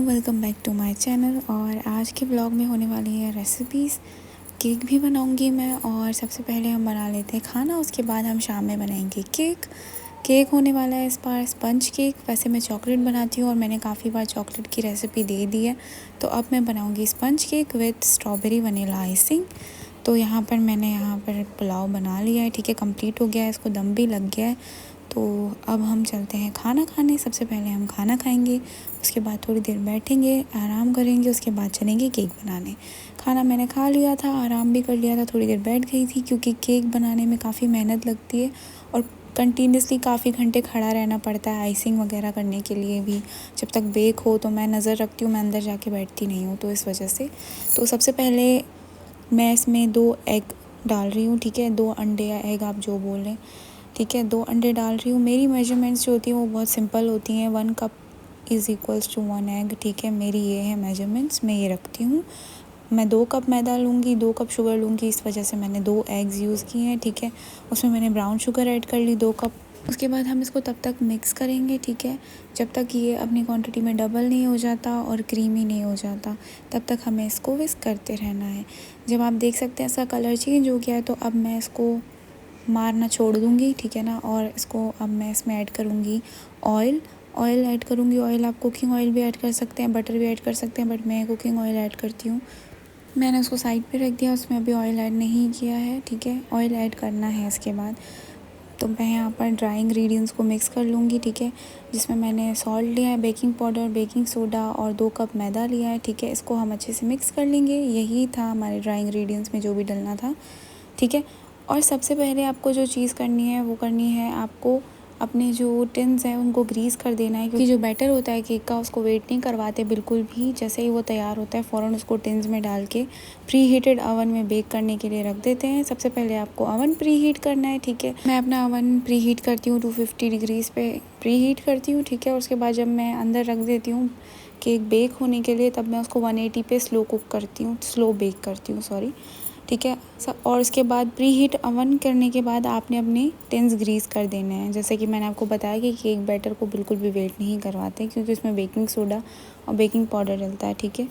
Welcome back to my channel. और आज के ब्लॉग में होने वाली है रेसिपीज़। केक भी बनाऊंगी मैं, और सबसे पहले हम बना लेते हैं खाना, उसके बाद हम शाम में बनाएंगे केक होने वाला है इस बार स्पंज केक। वैसे मैं चॉकलेट बनाती हूँ और मैंने काफ़ी बार चॉकलेट की रेसिपी दे दी है, तो अब मैं बनाऊँगी sponge cake with strawberry vanilla icing. तो मैंने यहाँ पर पुलाव बना लिया है, ठीक है, कंप्लीट हो गया है, इसको दम भी लग गया है। तो अब हम चलते हैं खाना खाने। सबसे पहले हम खाना खाएंगे, उसके बाद थोड़ी देर बैठेंगे, आराम करेंगे, उसके बाद चलेंगे केक बनाने। खाना मैंने खा लिया था, आराम भी कर लिया था, थोड़ी देर बैठ गई थी, क्योंकि केक बनाने में काफ़ी मेहनत लगती है और कंटिन्यूसली काफ़ी घंटे खड़ा रहना पड़ता है आइसिंग वगैरह करने के लिए भी। जब तक बेक हो तो मैं नज़र रखती हूँ, मैं अंदर जाके बैठती नहीं हूँ, तो इस वजह से। तो सबसे पहले मैं इसमें 2 एग डाल रही हूँ, ठीक है, 2 अंडे या एग आप जो बोल लें, ठीक है, 2 अंडे डाल रही हूँ। मेरी मेजरमेंट्स जो होती हैं वो बहुत सिंपल होती हैं, 1 cup is equals to 1 egg, ठीक है, मेरी ये है मेजरमेंट्स, मैं ये रखती हूँ। मैं 2 कप मैदा लूँगी, 2 कप शुगर लूँगी, इस वजह से मैंने 2 एग्स यूज़ किए हैं, ठीक है। उसमें मैंने ब्राउन शुगर ऐड कर ली 2 कप। उसके बाद हम इसको तब तक मिक्स करेंगे, ठीक है, जब तक ये अपनी क्वांटिटी में डबल नहीं हो जाता और क्रीमी नहीं हो जाता, तब तक हमें इसको विस्क करते रहना है। जब आप देख सकते हैं इसका कलर चेंज हो गया है, तो अब मैं इसको मारना छोड़ दूँगी, ठीक है ना। और इसको अब मैं इसमें ऐड करूँगी ऑयल ऐड करूँगी। ऑयल आप कुकिंग ऑयल भी ऐड कर सकते हैं, बटर भी ऐड कर सकते हैं, बट मैं कुकिंग ऑयल ऐड करती हूँ। मैंने उसको साइड पे रख दिया, उसमें अभी ऑयल ऐड नहीं किया है, ठीक है, ऑयल ऐड करना है इसके बाद। तो मैं यहाँ पर ड्राई इंग्रेडिएंट्स को मिक्स कर लूँगी, ठीक है, जिसमें मैंने सॉल्ट लिया है, बेकिंग पाउडर, बेकिंग सोडा और 2 कप मैदा लिया है, ठीक है। इसको हम अच्छे से मिक्स कर लेंगे, यही था हमारे ड्राई इंग्रेडिएंट्स में जो भी डलना था, ठीक है। और सबसे पहले आपको जो चीज़ करनी है वो करनी है, आपको अपने जो टिन्स हैं उनको ग्रीस कर देना है, क्योंकि जो बैटर होता है केक का उसको वेट नहीं करवाते बिल्कुल भी। जैसे ही वो तैयार होता है फ़ौरन उसको टिन्स में डाल के प्री हीटेड अवन में बेक करने के लिए रख देते हैं। सबसे पहले आपको अवन प्री हीट करना है, ठीक है। मैं अपना अवन प्री हीट करती हूँ 250 डिग्रीज़ पे प्री हीट करती हूँ, ठीक है। उसके बाद जब मैं अंदर रख देती हूँ केक बेक होने के लिए, तब मैं उसको 180 पे स्लो बेक करती हूँ, सॉरी, ठीक है। और उसके बाद प्री हीट अवन करने के बाद आपने अपने टिन्स ग्रीस कर देने हैं। जैसे कि मैंने आपको बताया कि केक बैटर को बिल्कुल भी वेट नहीं करवाते, क्योंकि उसमें बेकिंग सोडा और बेकिंग पाउडर डलता है, ठीक है।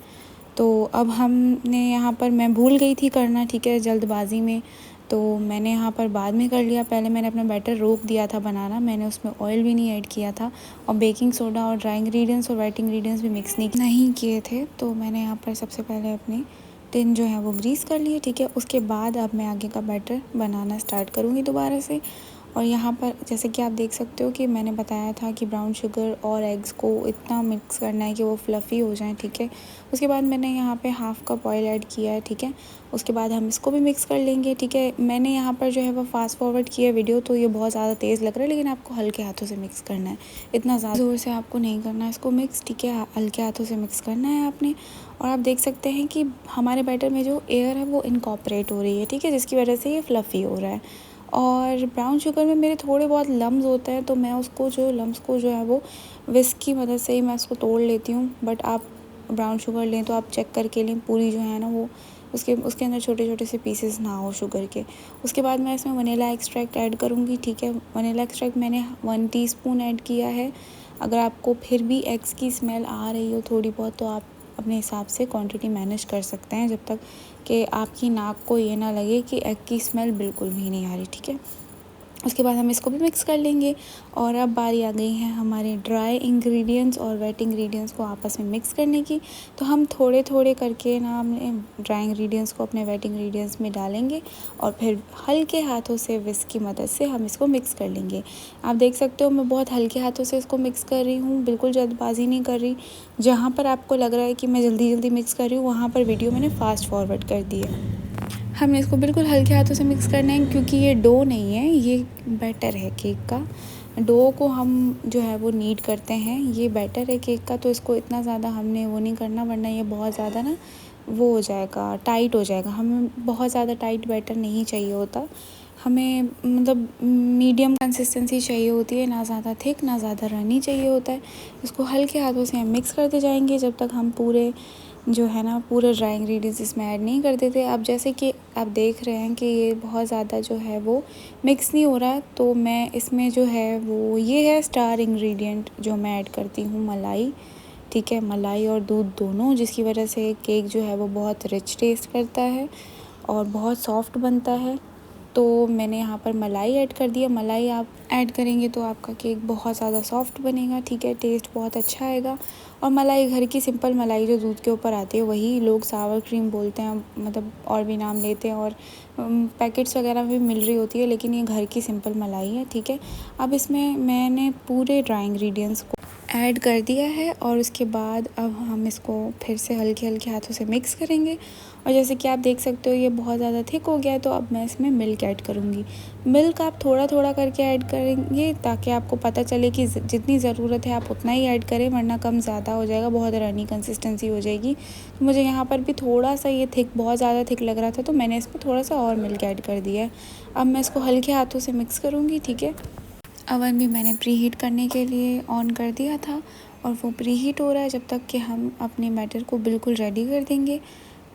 तो अब हमने यहाँ पर, मैं भूल गई थी करना, ठीक है, जल्दबाजी में, तो मैंने यहाँ पर बाद में कर लिया। पहले मैंने अपना बैटर रोक दिया था बनाना, मैंने उसमें ऑयल भी नहीं ऐड किया था, और बेकिंग सोडा और ड्राई इंग्रेडिएंट्स और वेट इंग्रेडिएंट्स भी मिक्स नहीं किए थे। तो मैंने यहाँ पर सबसे पहले अपनी टिन जो है वो ग्रीस कर लिए, ठीक है। उसके बाद अब मैं आगे का बैटर बनाना स्टार्ट करूँगी दोबारा से। और यहाँ पर जैसे कि आप देख सकते हो कि मैंने बताया था कि ब्राउन शुगर और एग्स को इतना मिक्स करना है कि वो फ्लफ़ी हो जाए, ठीक है। उसके बाद मैंने यहाँ पे हाफ़ कप ऑयल ऐड किया है, ठीक है। उसके बाद हम इसको भी मिक्स कर लेंगे, ठीक है। मैंने यहाँ पर जो है वो फास्ट फॉरवर्ड किया वीडियो, तो ये बहुत ज़्यादा तेज़ लग रहा है, लेकिन आपको हल्के हाथों से मिक्स करना है, इतना ज़्यादा ज़ोर से आपको नहीं करना है इसको मिक्स, ठीक है, हल्के हाथों से मिक्स करना है आपने। और आप देख सकते हैं कि हमारे बैटर में जो एयर है वो इनकॉर्पोरेट हो रही है, ठीक है, जिसकी वजह से ये फ्लफ़ी हो रहा है। और ब्राउन शुगर में मेरे थोड़े बहुत लम्स होते हैं, तो मैं उसको जो लम्स को जो है वो विस्क की मदद से ही मैं उसको तोड़ लेती हूँ। बट आप ब्राउन शुगर लें तो आप चेक करके लें, पूरी जो है ना वो उसके अंदर छोटे छोटे से पीसेस ना हो शुगर के। उसके बाद मैं इसमें वनीला एक्सट्रैक्ट ऐड करूँगी, ठीक है। वनीला एक्सट्रैक्ट मैंने 1 टीस्पून ऐड किया है। अगर आपको फिर भी एग्स की स्मेल आ रही हो थोड़ी बहुत, तो आप अपने हिसाब से क्वांटिटी मैनेज कर सकते हैं, जब तक कि आपकी नाक को ये ना लगे कि एग की स्मेल बिल्कुल भी नहीं आ रही, ठीक है। उसके बाद हम इसको भी मिक्स कर लेंगे। और अब बारी आ गई है हमारे ड्राई इंग्रेडिएंट्स और वेट इंग्रेडिएंट्स को आपस में मिक्स करने की। तो हम थोड़े थोड़े करके ना अपने ड्राई इंग्रेडिएंट्स को अपने वेट इंग्रेडिएंट्स में डालेंगे, और फिर हल्के हाथों से विस्क की मदद से हम इसको मिक्स कर लेंगे। आप देख सकते हो मैं बहुत हल्के हाथों से इसको मिक्स कर रही हूँ, बिल्कुल जल्दबाजी नहीं कर रही। जहाँ पर आपको लग रहा है कि मैं जल्दी जल्दी मिक्स कर रही हूँ, वहाँ पर वीडियो मैंने फास्ट फॉरवर्ड कर दी है। हमने इसको बिल्कुल हल्के हाथों से मिक्स करना है, क्योंकि ये डो नहीं है, ये बैटर है केक का। डो को हम जो है वो नीड करते हैं, ये बैटर है केक का, तो इसको इतना ज़्यादा हमने वो नहीं करना, वरना ये बहुत ज़्यादा ना वो हो जाएगा, टाइट हो जाएगा। हमें बहुत ज़्यादा टाइट बैटर नहीं चाहिए होता, हमें मतलब मीडियम कंसिस्टेंसी चाहिए होती है, ना ज़्यादा थिक ना ज़्यादा रनी चाहिए होता है। इसको हल्के हाथों से हम मिक्स करते जाएंगे जब तक हम पूरे जो है ना पूरे ड्राई इंग्रेडिएंट्स इसमें ऐड नहीं कर देते। अब जैसे कि आप देख रहे हैं कि ये बहुत ज़्यादा जो है वो मिक्स नहीं हो रहा, तो मैं इसमें जो है वो ये है स्टार इंग्रेडिएंट जो मैं ऐड करती हूँ, मलाई। ठीक है, मलाई और दूध दोनों, जिसकी वजह से केक जो है वो बहुत रिच टेस्ट करता है और बहुत सॉफ्ट बनता है। तो मैंने यहाँ पर मलाई ऐड कर दिया। मलाई आप ऐड करेंगे तो आपका केक बहुत ज़्यादा सॉफ्ट बनेगा, ठीक है, टेस्ट बहुत अच्छा आएगा। और मलाई घर की सिंपल मलाई जो दूध के ऊपर आती है, वही लोग सावर क्रीम बोलते हैं, मतलब और भी नाम लेते हैं, और पैकेट्स वगैरह में भी मिल रही होती है, लेकिन ये घर की सिंपल मलाई है, ठीक है। अब इसमें मैंने पूरे ड्राई इंग्रेडिएंट्स को ऐड कर दिया है और उसके बाद अब हम इसको फिर से हल्के हल्के हाथों से मिक्स करेंगे। और जैसे कि आप देख सकते हो ये बहुत ज़्यादा थिक हो गया है, तो अब मैं इसमें मिल्क ऐड करूँगी। मिल्क आप थोड़ा थोड़ा करके ऐड करेंगे, ताकि आपको पता चले कि जितनी ज़रूरत है आप उतना ही ऐड करें, वरना कम ज़्यादा हो जाएगा, बहुत रनी कंसिस्टेंसी हो जाएगी। तो मुझे यहाँ पर भी थोड़ा सा ये थिक, बहुत ज़्यादा थिक लग रहा था, तो मैंने इसमें थोड़ा सा और मिल्क ऐड कर दिया है। अब मैं इसको हल्के हाथों से मिक्स करूँगी, ठीक है। अवन भी मैंने प्री हीट करने के लिए ऑन कर दिया था और वो प्री हीट हो रहा है, जब तक कि हम अपने बैटर को बिल्कुल रेडी कर देंगे।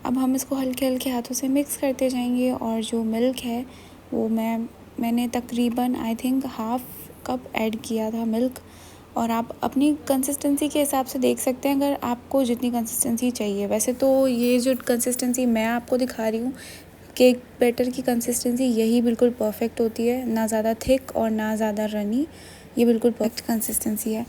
अब हम इसको हल्के हल्के हाथों से मिक्स करते जाएंगे। और जो मिल्क है वो मैंने तकरीबन I think half cup add किया था मिल्क। और आप अपनी कंसिस्टेंसी के हिसाब से देख सकते हैं, अगर आपको जितनी कंसिस्टेंसी चाहिए। वैसे तो ये जो कंसिस्टेंसी मैं आपको दिखा रही हूँ, केक बैटर की कंसिस्टेंसी यही बिल्कुल परफेक्ट होती है, ना ज़्यादा थिक और ना ज़्यादा रनी, ये बिल्कुल परफेक्ट कंसिस्टेंसी है।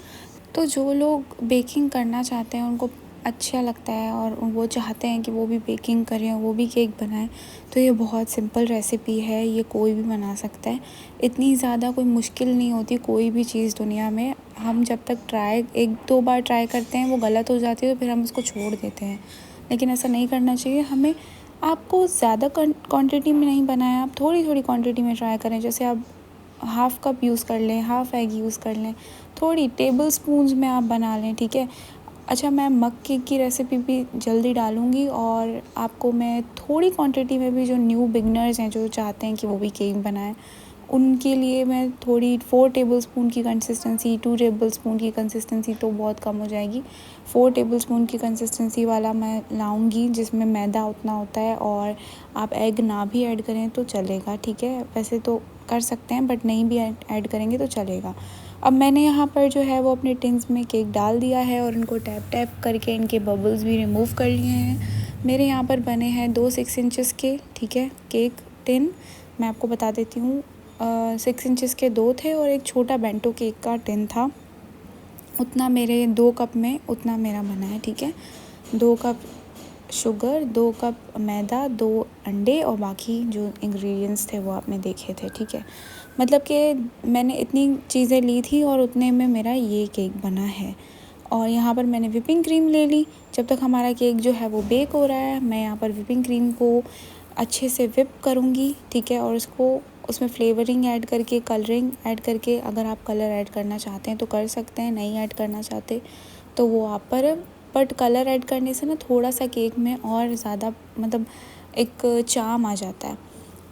तो जो लोग बेकिंग करना चाहते हैं, उनको अच्छा लगता है और वो चाहते हैं कि वो भी बेकिंग करें, वो भी केक बनाएं, तो ये बहुत सिंपल रेसिपी है, ये कोई भी बना सकता है। इतनी ज़्यादा कोई मुश्किल नहीं होती कोई भी चीज़ दुनिया में। हम जब तक एक दो बार ट्राई करते हैं, वो गलत हो जाती है, तो फिर हम उसको छोड़ देते हैं, लेकिन ऐसा नहीं करना चाहिए हमें। आपको ज़्यादा क्वांटिटी में नहीं बनाया, आप थोड़ी थोड़ी क्वांटिटी में ट्राई करें। जैसे आप हाफ़ कप यूज़ कर लें, हाफ़ एग यूज़ कर लें, थोड़ी टेबल स्पून्स में आप बना लें, ठीक है। अच्छा, मैं मग केक की रेसिपी भी जल्दी डालूँगी, और आपको मैं थोड़ी क्वांटिटी में भी, जो न्यू बिगनर्स हैं, जो चाहते हैं कि वो भी केक बनाएं, उनके लिए मैं थोड़ी 4 टेबलस्पून की कंसिस्टेंसी, 2 टेबलस्पून की कंसिस्टेंसी तो बहुत कम हो जाएगी, 4 टेबलस्पून की कंसिस्टेंसी वाला मैं लाऊंगी, जिसमें मैदा उतना होता है। और आप एग ना भी ऐड करें तो चलेगा, ठीक है, वैसे तो कर सकते हैं, बट नहीं भी ऐड करेंगे तो चलेगा। अब मैंने यहाँ पर जो है वो अपने टिन्स में केक डाल दिया है, और उनको टैप टैप करके इनके बबल्स भी रिमूव कर लिए हैं। मेरे यहाँ पर बने हैं 2 6 इंचेस के, ठीक है, केक टिन। मैं आपको बता देती हूँ, 6 इंचेस के 2 थे, और एक छोटा बेंटो केक का टिन था। उतना मेरे 2 कप में उतना मेरा बना है, ठीक है। 2 कप शुगर, 2 कप मैदा, 2 अंडे, और बाकी जो इंग्रेडिएंट्स थे वो आपने देखे थे, ठीक है। मतलब कि मैंने इतनी चीज़ें ली थी और उतने में मेरा ये केक बना है। और यहाँ पर मैंने विपिंग क्रीम ले ली। जब तक हमारा केक जो है वो बेक हो रहा है, मैं यहाँ पर विपिंग क्रीम को अच्छे से विप करूँगी, ठीक है। और उसमें फ्लेवरिंग ऐड करके, कलरिंग ऐड करके, अगर आप कलर ऐड करना चाहते हैं तो कर सकते हैं, नहीं ऐड करना चाहते तो वो आप पर। बट कलर ऐड करने से ना थोड़ा सा केक में और ज़्यादा मतलब एक चार्म आ जाता है।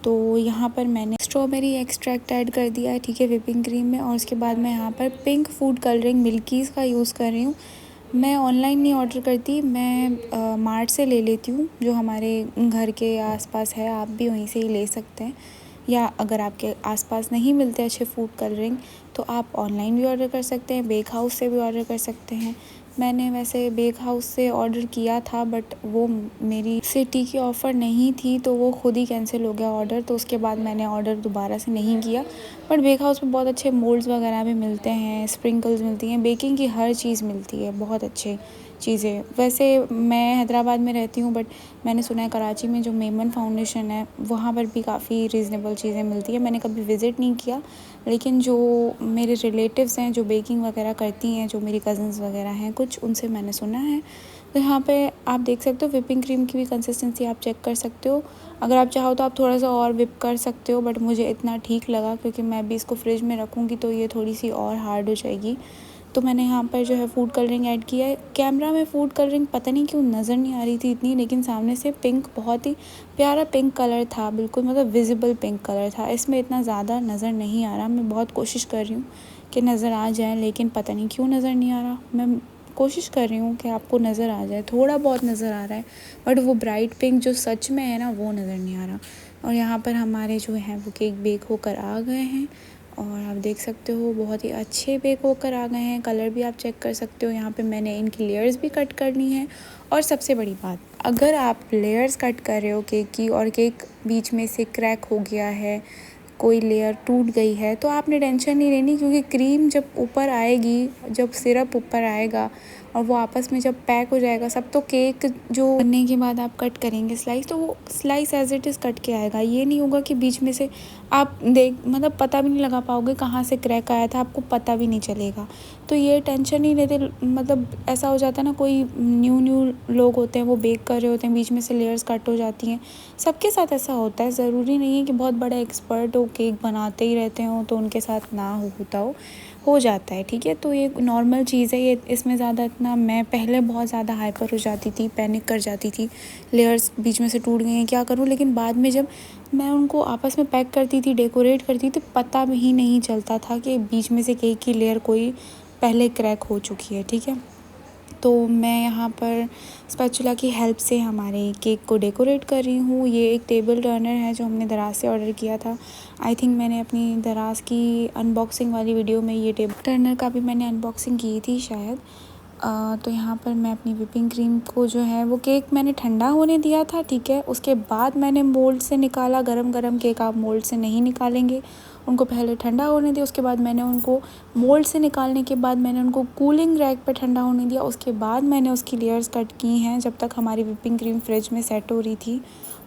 तो यहाँ पर मैंने स्ट्रॉबेरी एक्सट्रैक्ट ऐड कर दिया है, ठीक है, विपिंग क्रीम में। और उसके बाद मैं यहाँ पर पिंक फूड कलरिंग मिल्कीज़ का यूज़ कर रही हूँ। मैं ऑनलाइन नहीं ऑर्डर करती, मैं मार्ट से ले लेती हूँ, जो हमारे घर के आसपास है, आप भी वहीं से ही ले सकते हैं। या अगर आपके आसपास नहीं मिलते अच्छे फूड कलरिंग, तो आप ऑनलाइन भी ऑर्डर कर सकते हैं, बेक हाउस से भी ऑर्डर कर सकते हैं। मैंने वैसे बेक हाउस से ऑर्डर किया था, बट वो मेरी सिटी की ऑफ़र नहीं थी, तो वो खुद ही कैंसिल हो गया ऑर्डर। तो उसके बाद मैंने ऑर्डर दोबारा से नहीं किया। बट बेक हाउस में बहुत अच्छे मोल्ड्स वगैरह भी मिलते हैं, स्प्रिंकल्स मिलती हैं, बेकिंग की हर चीज़ मिलती है, बहुत अच्छे चीज़ें। वैसे मैं हैदराबाद में रहती हूँ, बट मैंने सुना है कराची में जो मेमन फाउंडेशन है, वहाँ पर भी काफ़ी रीज़नेबल चीज़ें मिलती हैं। मैंने कभी विज़िट नहीं किया, लेकिन जो मेरे रिलेटिव्स हैं जो बेकिंग वगैरह करती हैं, जो मेरी कज़न्स वगैरह हैं कुछ, उनसे मैंने सुना है। तो यहाँ पे आप देख सकते हो व्हिपिंग क्रीम की भी कंसिस्टेंसी आप चेक कर सकते हो। अगर आप चाहो तो आप थोड़ा सा और व्हिप कर सकते हो, बट मुझे इतना ठीक लगा क्योंकि मैं भी इसको फ्रिज में रखूँगी तो ये थोड़ी सी और हार्ड हो जाएगी। तो मैंने यहाँ पर जो है फूड कलरिंग ऐड किया है। कैमरा में फूड कलरिंग पता नहीं क्यों नज़र नहीं आ रही थी इतनी, लेकिन सामने से पिंक बहुत ही प्यारा पिंक कलर था, बिल्कुल मतलब विजिबल पिंक कलर था। इसमें इतना ज़्यादा नज़र नहीं आ रहा। मैं बहुत कोशिश कर रही हूँ कि नज़र आ जाए, लेकिन पता नहीं क्यों नज़र नहीं आ रहा। मैं कोशिश कर रही हूँ कि आपको नज़र आ जाए, थोड़ा बहुत नज़र आ रहा है, बट वो ब्राइट पिंक जो सच में है ना वो नज़र नहीं आ रहा। और यहाँ पर हमारे जो हैं वो केक बेक होकर आ गए हैं और आप देख सकते हो बहुत ही अच्छे बेक होकर आ गए हैं। कलर भी आप चेक कर सकते हो। यहाँ पे मैंने इनकी लेयर्स भी कट करनी है। और सबसे बड़ी बात, अगर आप लेयर्स कट कर रहे हो केक की और केक बीच में से क्रैक हो गया है, कोई लेयर टूट गई है, तो आपने टेंशन नहीं लेनी, क्योंकि क्रीम जब ऊपर आएगी, जब सिरप ऊपर आएगा और वो आपस में जब पैक हो जाएगा सब, तो केक जो बनने के बाद आप कट करेंगे स्लाइस, तो वो slice as it is cut के आएगा। ये नहीं होगा कि बीच में से आप मतलब पता भी नहीं लगा पाओगे कहाँ से क्रैक आया था, आपको पता भी नहीं चलेगा। तो ये टेंशन नहीं लेते। मतलब ऐसा हो जाता है ना, कोई न्यू लोग होते हैं वो बेक कर रहे होते हैं, बीच में से लेयर्स कट हो जाती हैं। सबके साथ ऐसा होता है, ज़रूरी नहीं है कि बहुत बड़ा एक्सपर्ट हो, केक बनाते ही रहते हो तो उनके साथ ना होता हो जाता है, ठीक है। तो ये नॉर्मल चीज़ है। ये इसमें ज़्यादा इतना, मैं पहले बहुत ज़्यादा हाइपर हो जाती थी, पैनिक कर जाती थी, लेयर्स बीच में से टूट गई हैं क्या करूँ। लेकिन बाद में जब मैं उनको आपस में पैक करती थी, डेकोरेट करती थी, पता भी नहीं चलता था कि बीच में से केक की लेयर कोई पहले क्रैक हो चुकी है, ठीक है। तो मैं यहाँ पर स्पैचुला की हेल्प से हमारे केक को डेकोरेट कर रही हूँ। ये एक टेबल टर्नर है जो हमने दराज से ऑर्डर किया था। आई थिंक मैंने अपनी दराज की अनबॉक्सिंग वाली वीडियो में ये टेबल टर्नर का भी मैंने अनबॉक्सिंग की थी शायद। तो यहाँ पर मैं अपनी व्हिपिंग क्रीम को जो है वो केक मैंने ठंडा होने दिया था, ठीक है। उसके बाद मैंने मोल्ड से निकाला। गरम केक आप मोल्ड से नहीं निकालेंगे, उनको पहले ठंडा होने दिया। उसके बाद मैंने उनको मोल्ड से निकालने के बाद मैंने उनको कूलिंग रैक पे ठंडा होने दिया। उसके बाद मैंने उसकी लेयर्स कट की हैं जब तक हमारी व्हिपिंग क्रीम फ्रिज में सेट हो रही थी।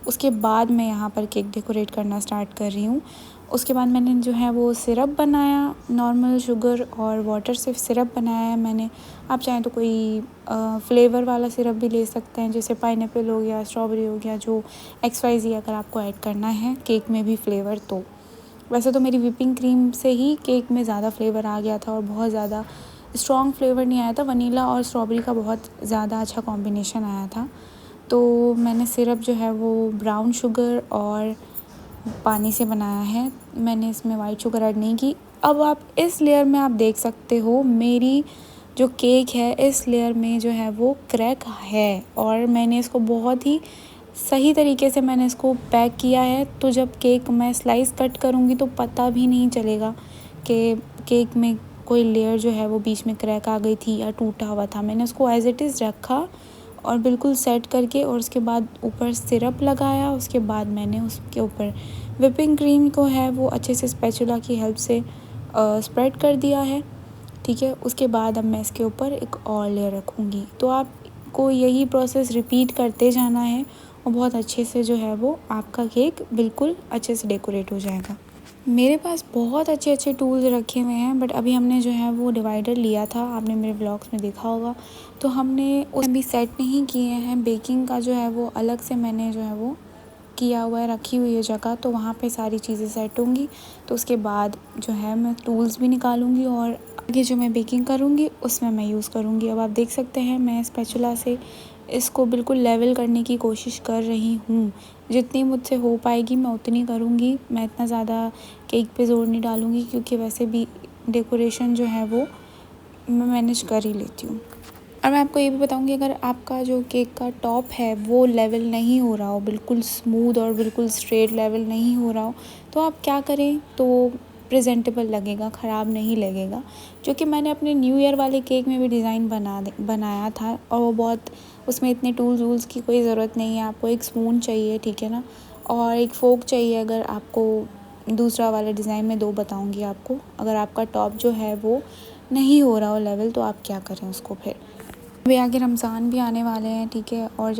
उसके बाद मैं यहाँ पर केक डेकोरेट करना स्टार्ट कर रही हूँ। उसके बाद मैंने जो है वो सिरप बनाया, नॉर्मल शुगर और वाटर से सिरप बनाया है मैंने। आप चाहें तो कोई फ्लेवर वाला सिरप भी ले सकते हैं, जैसे पाइनएप्पल हो गया, स्ट्रॉबेरी हो गया, जो XYZ अगर आपको ऐड करना है केक में भी फ्लेवर। तो वैसे तो मेरी व्हिपिंग क्रीम से ही केक में ज़्यादा फ्लेवर आ गया था और बहुत ज़्यादा स्ट्रॉन्ग फ्लेवर नहीं आया था। वनीला और स्ट्रॉबेरी का बहुत ज़्यादा अच्छा कॉम्बिनेशन आया था। तो मैंने सिरप जो है वो ब्राउन शुगर और पानी से बनाया है। मैंने इसमें वाइट शुगर ऐड नहीं की। अब आप इस लेयर में आप देख सकते हो मेरी जो केक है, इस लेयर में जो है वो क्रैक है और मैंने इसको बहुत ही सही तरीके से मैंने इसको पैक किया है। तो जब केक मैं स्लाइस कट करूँगी तो पता भी नहीं चलेगा कि केक में कोई लेयर जो है वो बीच में क्रैक आ गई थी या टूटा हुआ था। मैंने उसको एज इट इज़ रखा और बिल्कुल सेट करके, और उसके बाद ऊपर सिरप लगाया। उसके बाद मैंने उसके ऊपर व्हिपिंग क्रीम को है वो अच्छे से स्पैचुला की हेल्प से स्प्रेड कर दिया है, ठीक है। उसके बाद अब मैं इसके ऊपर एक और लेयर रखूँगी। तो आपको यही प्रोसेस रिपीट करते जाना है और बहुत अच्छे से जो है वो आपका केक बिल्कुल अच्छे से डेकोरेट हो जाएगा। मेरे पास बहुत अच्छे टूल्स रखे हुए हैं, बट अभी हमने जो है वो डिवाइडर लिया था, आपने मेरे ब्लॉग्स में देखा होगा। तो हमने उस अभी सेट नहीं किए हैं। बेकिंग का जो है वो अलग से मैंने जो है वो किया हुआ है, रखी हुई है जगह, तो वहाँ पे सारी चीज़ें सेट होंगी। तो उसके बाद जो है मैं टूल्स भी निकालूंगी और आगे जो मैं बेकिंग करूँगी उसमें मैं यूज़ करूँगी। अब आप देख सकते हैं मैं स्पैचुला से इसको बिल्कुल लेवल करने की कोशिश कर रही हूँ। जितनी मुझसे हो पाएगी मैं उतनी करूँगी। मैं इतना ज़्यादा केक पे ज़ोर नहीं डालूँगी, क्योंकि वैसे भी डेकोरेशन जो है वो मैं मैनेज कर ही लेती हूँ। और मैं आपको ये भी बताऊँगी, अगर आपका जो केक का टॉप है वो लेवल नहीं हो रहा हो, बिल्कुल स्मूथ और बिल्कुल स्ट्रेट लेवल नहीं हो रहा हो, तो आप क्या करें तो प्रेजेंटेबल लगेगा, ख़राब नहीं लगेगा। जो कि मैंने अपने न्यू ईयर वाले केक में भी डिज़ाइन बनाया था, और वो बहुत, उसमें इतने टूल्स वूल्स की कोई ज़रूरत नहीं है। आपको एक स्पून चाहिए, ठीक है ना, और एक फोक चाहिए। अगर आपको दूसरा वाला डिज़ाइन में 2 बताऊँगी आपको। अगर आपका टॉप जो है वो नहीं हो रहा हो लेवल, तो आप क्या करें उसको। फिर अभी आगे रमज़ान भी आने वाले हैं, ठीक है, और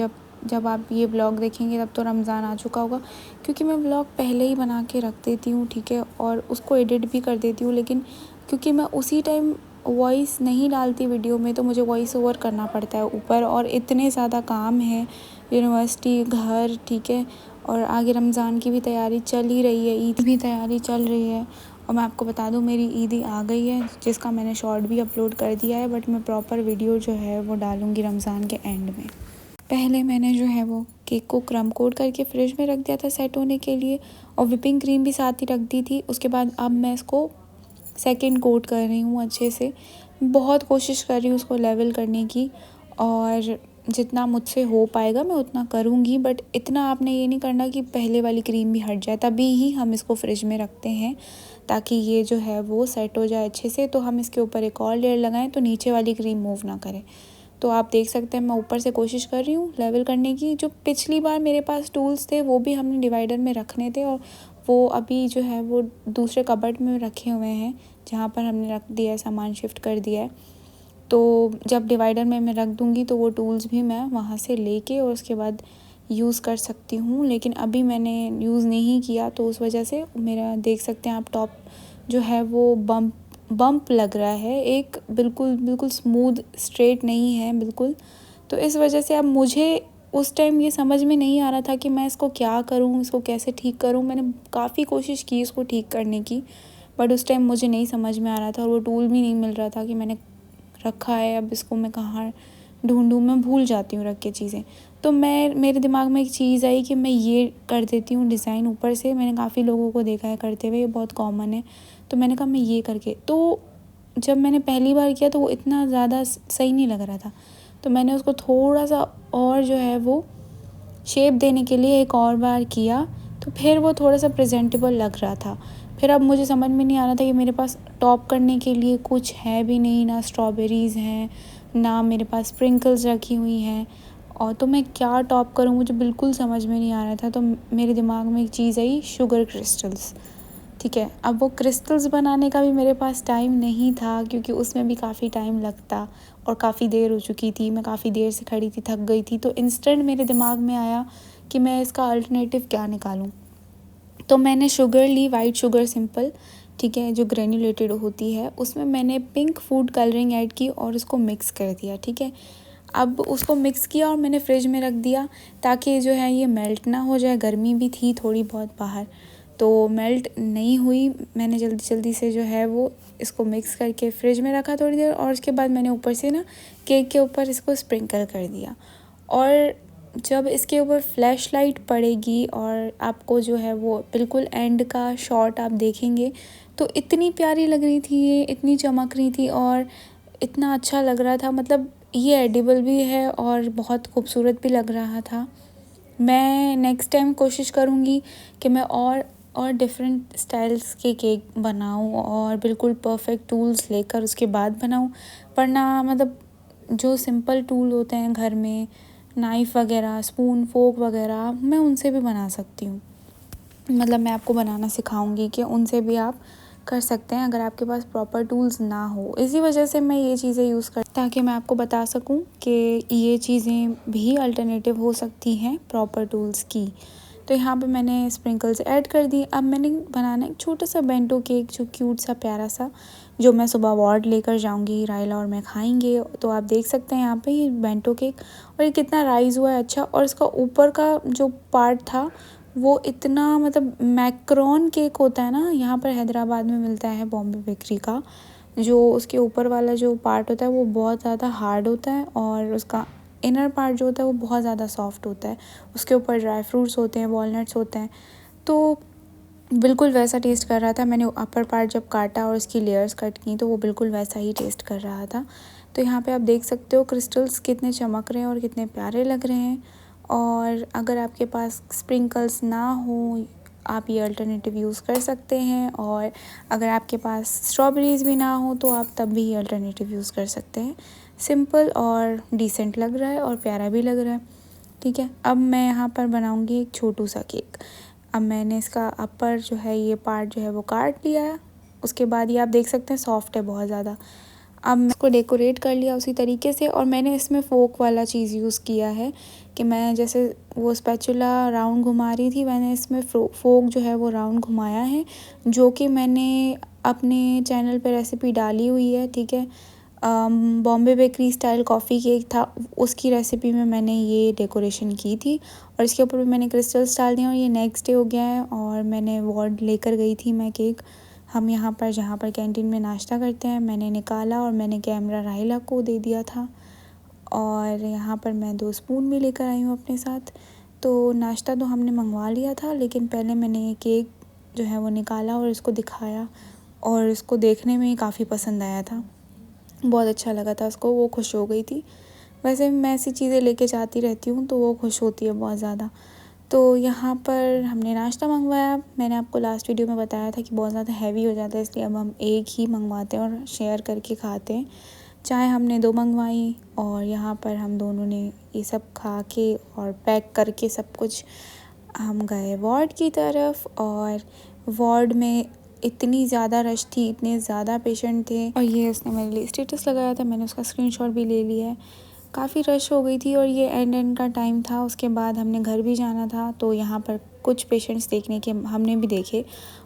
जब आप ये व्लॉग देखेंगे तब तो रमज़ान आ चुका होगा, क्योंकि मैं व्लॉग पहले ही बना के रख देती हूँ, ठीक है, और उसको एडिट भी कर देती हूँ। लेकिन क्योंकि मैं उसी टाइम वॉइस नहीं डालती वीडियो में तो मुझे वॉइस ओवर करना पड़ता है ऊपर, और इतने ज़्यादा काम है, यूनिवर्सिटी, घर, ठीक है। और आगे रमज़ान की भी तैयारी चल ही रही है, ईद भी तैयारी चल रही है। और मैं आपको बता दूं मेरी ईद आ गई है, जिसका मैंने शॉर्ट भी अपलोड कर दिया है, बट मैं प्रॉपर वीडियो जो है वो डालूँगी रमज़ान के एंड में। पहले मैंने जो है वो केक को क्रम कोट करके फ्रिज में रख दिया था सेट होने के लिए, और विपिंग क्रीम भी साथ ही रख दी थी। उसके बाद अब मैं इसको सेकंड कोट कर रही हूँ अच्छे से। बहुत कोशिश कर रही हूँ उसको लेवल करने की, और जितना मुझसे हो पाएगा मैं उतना करूँगी, बट इतना आपने ये नहीं करना कि पहले वाली क्रीम भी हट जाए, तभी ही हम इसको फ्रिज में रखते हैं ताकि ये जो है वो सेट हो जाए अच्छे से। तो हम इसके ऊपर एक और लेयर लगाएं तो नीचे वाली क्रीम मूव ना करे। तो आप देख सकते हैं मैं ऊपर से कोशिश कर रही हूँ लेवल करने की। जो पिछली बार मेरे पास टूल्स थे वो भी हमने डिवाइडर में रखने थे, और वो अभी जो है वो दूसरे कबर्ड में रखे हुए हैं जहाँ पर हमने रख दिया है, सामान शिफ्ट कर दिया है। तो जब डिवाइडर में मैं रख दूँगी तो वो टूल्स भी मैं वहाँ से लेके और उसके बाद यूज़ कर सकती हूँ, लेकिन अभी मैंने यूज़ नहीं किया तो उस वजह से मेरा देख सकते हैं आप टॉप जो है वो बम्प लग रहा है, एक बिल्कुल स्मूथ स्ट्रेट नहीं है बिल्कुल। तो इस वजह से अब मुझे उस टाइम ये समझ में नहीं आ रहा था कि मैं इसको क्या करूँ, इसको कैसे ठीक करूँ। मैंने काफ़ी कोशिश की इसको ठीक करने की, बट उस टाइम मुझे नहीं समझ में आ रहा था और वो टूल भी नहीं मिल रहा था कि मैंने रखा है, अब इसको मैं कहाँ ढूंढूं, मैं भूल जाती हूँ रख के चीज़ें। तो मेरे दिमाग में एक चीज़ आई कि मैं ये कर देती हूँ डिज़ाइन ऊपर से। मैंने काफ़ी लोगों को देखा है करते हुए, ये बहुत कॉमन है, तो मैंने कहा मैं ये करके। तो जब मैंने पहली बार किया तो वो इतना ज़्यादा सही नहीं लग रहा था, तो मैंने उसको थोड़ा सा और जो है वो शेप देने के लिए एक और बार किया, तो फिर वो थोड़ा सा प्रेजेंटेबल लग रहा था। फिर अब मुझे समझ में नहीं आ रहा था कि मेरे पास टॉप करने के लिए कुछ है भी नहीं, ना स्ट्रॉबेरीज़ हैं, ना मेरे पास स्प्रिंकल्स रखी हुई हैं, और तो मैं क्या टॉप करूँ मुझे बिल्कुल समझ में नहीं आ रहा था। तो मेरे दिमाग में एक चीज़ आई, शुगर क्रिस्टल्स, ठीक है। अब वो क्रिस्टल्स बनाने का भी मेरे पास टाइम नहीं था, क्योंकि उसमें भी काफ़ी टाइम लगता और काफ़ी देर हो चुकी थी, मैं काफ़ी देर से खड़ी थी, थक गई थी। तो इंस्टेंट मेरे दिमाग में आया कि मैं इसका अल्टरनेटिव क्या निकालूं। तो मैंने शुगर ली, वाइट शुगर सिंपल, ठीक है, जो ग्रेन्यूलेटेड होती है, उसमें मैंने पिंक फूड कलरिंग ऐड की और उसको मिक्स कर दिया, ठीक है। अब उसको मिक्स किया और मैंने फ्रिज में रख दिया ताकि जो है ये मेल्ट ना हो जाए। गर्मी भी थी थोड़ी बहुत बाहर, तो मेल्ट नहीं हुई। मैंने जल्दी से जो है वो इसको मिक्स करके फ्रिज में रखा थोड़ी देर, और उसके बाद मैंने ऊपर से ना केक के ऊपर इसको स्प्रिंकल कर दिया। और जब इसके ऊपर फ्लैश लाइट पड़ेगी और आपको जो है वो बिल्कुल एंड का शॉट आप देखेंगे, तो इतनी प्यारी लग रही थी ये, इतनी चमक रही थी और इतना अच्छा लग रहा था। मतलब ये एडिबल भी है और बहुत खूबसूरत भी लग रहा था। मैं नेक्स्ट टाइम कोशिश करूँगी कि मैं और डिफरेंट स्टाइल्स के केक बनाऊँ और बिल्कुल परफेक्ट टूल्स लेकर उसके बाद बनाऊँ, वरना मतलब जो सिंपल टूल होते हैं घर में, नाइफ़ वगैरह, स्पून, फोक वगैरह, मैं उनसे भी बना सकती हूँ। मतलब मैं आपको बनाना सिखाऊंगी कि उनसे भी आप कर सकते हैं अगर आपके पास प्रॉपर टूल्स ना हो। इसी वजह से मैं ये चीज़ें यूज़ कर, ताकि मैं आपको बता सकूं कि ये चीज़ें भी अल्टरनेटिव हो सकती हैं प्रॉपर टूल्स की। तो यहाँ पे मैंने स्प्रिंकल्स ऐड कर दी। अब मैंने बनाना एक छोटा सा बेंटो केक, जो क्यूट सा प्यारा सा, जो मैं सुबह वार्ड लेकर जाऊँगी, रायला और मैं खाएंगे। तो आप देख सकते हैं यहाँ पे ये बेंटो केक, और ये कितना राइज़ हुआ है अच्छा। और इसका ऊपर का जो पार्ट था वो इतना, मतलब मैक्रोन केक होता है ना, यहाँ पर हैदराबाद में मिलता है बॉम्बे बेकरी का, जो उसके ऊपर वाला जो पार्ट होता है वो बहुत ज़्यादा हार्ड होता है और उसका इनर पार्ट जो होता है वो बहुत ज़्यादा सॉफ्ट होता है। उसके ऊपर ड्राई फ्रूट्स होते हैं, वॉलनट्स होते हैं, तो बिल्कुल वैसा टेस्ट कर रहा था। मैंने अपर पार्ट जब काटा और उसकी लेयर्स कट की तो वो बिल्कुल वैसा ही टेस्ट कर रहा था। तो यहाँ पे आप देख सकते हो क्रिस्टल्स कितने चमक रहे हैं और कितने प्यारे लग रहे हैं। और अगर आपके पास स्प्रिंकल्स ना हो, आप ये अल्टरनेटिव यूज़ कर सकते हैं। और अगर आपके पास स्ट्रॉबेरीज़ भी ना हो तो आप तब भी ये अल्टरनेटिव यूज़ कर सकते हैं। सिंपल और डिसेंट लग रहा है और प्यारा भी लग रहा है, ठीक है। अब मैं यहाँ पर बनाऊँगी एक छोटू सा केक। अब मैंने इसका अपर जो है ये पार्ट जो है वो काट लिया है। उसके बाद ये आप देख सकते हैं सॉफ्ट है बहुत ज़्यादा। अब मैं इसको डेकोरेट कर लिया उसी तरीके से, और मैंने इसमें फ़ोक वाला चीज़ यूज़ किया है कि मैं जैसे वो स्पैचुला राउंड घुमा रही थी, मैंने इसमें फ़ोक जो है वो राउंड घुमाया है, जो कि मैंने अपने चैनल पे रेसिपी डाली हुई है, ठीक है। Bombay bakery style coffee cake था, उसकी रेसिपी में मैंने ये डेकोरेशन की थी और इसके ऊपर भी मैंने क्रिस्टल्स डाल दिए और ये नेक्स्ट डे हो गया है और मैंने वार्ड लेकर गई थी मैं केक। हम यहाँ पर जहाँ पर कैंटीन में नाश्ता करते हैं, मैंने निकाला और मैंने कैमरा राहिला को दे दिया था और यहाँ पर मैं 2 स्पून भी लेकर आई हूँ अपने साथ। तो नाश्ता तो हमने मंगवा लिया था, लेकिन पहले मैंने ये केक जो है वो निकाला और इसको दिखाया और इसको देखने में ही काफ़ी पसंद आया था, बहुत अच्छा लगा था उसको, वो खुश हो गई थी। वैसे मैं ऐसी चीज़ें लेके जाती रहती हूँ तो वो खुश होती है बहुत ज़्यादा। तो यहाँ पर हमने नाश्ता मंगवाया, मैंने आपको लास्ट वीडियो में बताया था कि बहुत ज़्यादा हैवी हो जाता है, इसलिए अब हम एक ही मंगवाते हैं और शेयर करके खाते हैं। चाय हमने 2 मंगवाई और यहाँ पर हम दोनों ने ये सब खा के और पैक करके सब कुछ हम गए वार्ड की तरफ। और वार्ड में इतनी ज़्यादा रश थी, इतने ज़्यादा पेशेंट थे और ये उसने मेरे लिए स्टेटस लगाया था, मैंने उसका स्क्रीनशॉट भी ले लिया है। काफ़ी रश हो गई थी और ये एंड का टाइम था, उसके बाद हमने घर भी जाना था। तो यहाँ पर कुछ पेशेंट्स देखने के हमने भी देखे।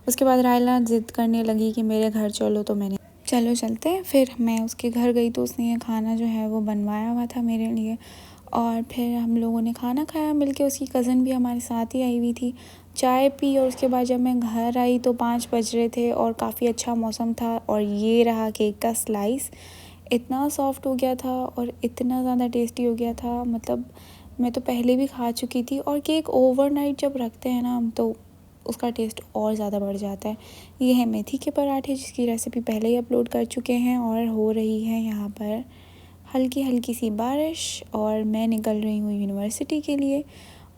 उसके बाद रायला ज़िद करने लगी कि मेरे घर चलो, तो मैंने चलो चलते हैं। फिर मैं उसके घर गई तो उसने ये खाना जो है वो बनवाया हुआ था मेरे लिए और फिर हम लोगों ने खाना खाया मिलके। उसकी कज़न भी हमारे साथ ही आई हुई थी। चाय पी और उसके बाद जब मैं घर आई तो 5 बज रहे थे और काफ़ी अच्छा मौसम था और ये रहा केक का स्लाइस। इतना सॉफ्ट हो गया था और इतना ज़्यादा टेस्टी हो गया था, मतलब मैं तो पहले भी खा चुकी थी और केक ओवरनाइट जब रखते हैं ना हम तो उसका टेस्ट और ज़्यादा बढ़ जाता है। ये है मेथी के पराठे, जिसकी रेसिपी पहले ही अपलोड कर चुके हैं और हो रही है यहाँ पर हल्की हल्की सी बारिश और मैं निकल रही हूँ यूनिवर्सिटी के लिए।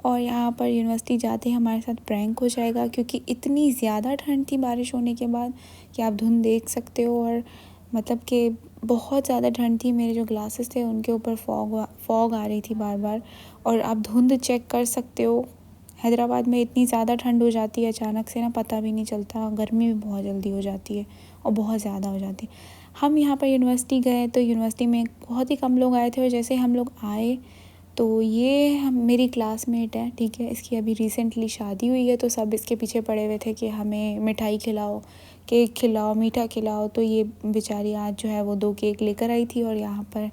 और यहाँ पर यूनिवर्सिटी जाते ही हमारे साथ प्रैंक हो जाएगा, क्योंकि इतनी ज़्यादा ठंड थी बारिश होने के बाद कि आप धुंध देख सकते हो और मतलब कि बहुत ज़्यादा ठंड थी। मेरे जो ग्लासेस थे उनके ऊपर फॉग आ रही थी बार बार और आप धुंध चेक कर सकते हो। हैदराबाद में इतनी ज़्यादा ठंड हो जाती है अचानक से ना, पता भी नहीं चलता, गर्मी भी बहुत जल्दी हो जाती है और बहुत ज़्यादा हो जाती है। हम यहाँ पर यूनिवर्सिटी गए तो यूनिवर्सिटी में बहुत ही कम लोग आए थे और जैसे हम लोग आए तो ये मेरी क्लासमेट है, ठीक है। इसकी अभी रिसेंटली शादी हुई है तो सब इसके पीछे पड़े हुए थे कि हमें मिठाई खिलाओ, केक खिलाओ, मीठा खिलाओ। तो ये बेचारी आज जो है वो 2 केक लेकर आई थी और यहाँ पर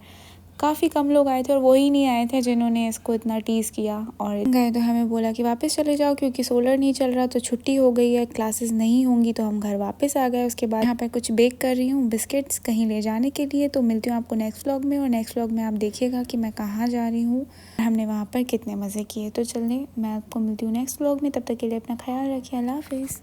काफ़ी कम लोग आए थे और वही नहीं आए थे जिन्होंने इसको इतना टीज़ किया। और गए तो हमें बोला कि वापस चले जाओ क्योंकि सोलर नहीं चल रहा, तो छुट्टी हो गई है, क्लासेस नहीं होंगी। तो हम घर वापस आ गए। उसके बाद यहाँ पर कुछ बेक कर रही हूँ बिस्किट्स कहीं ले जाने के लिए। तो मिलती हूँ आपको नेक्स्ट व्लॉग में और नेक्स्ट व्लॉग में आप देखिएगा कि मैं कहाँ जा रही हूँ, हमने वहाँ पर कितने मज़े किए। तो चलिए मैं आपको मिलती हूँ नेक्स्ट व्लॉग में, तब तक के लिए अपना ख्याल रखिए। अल्लाह हाफिज़।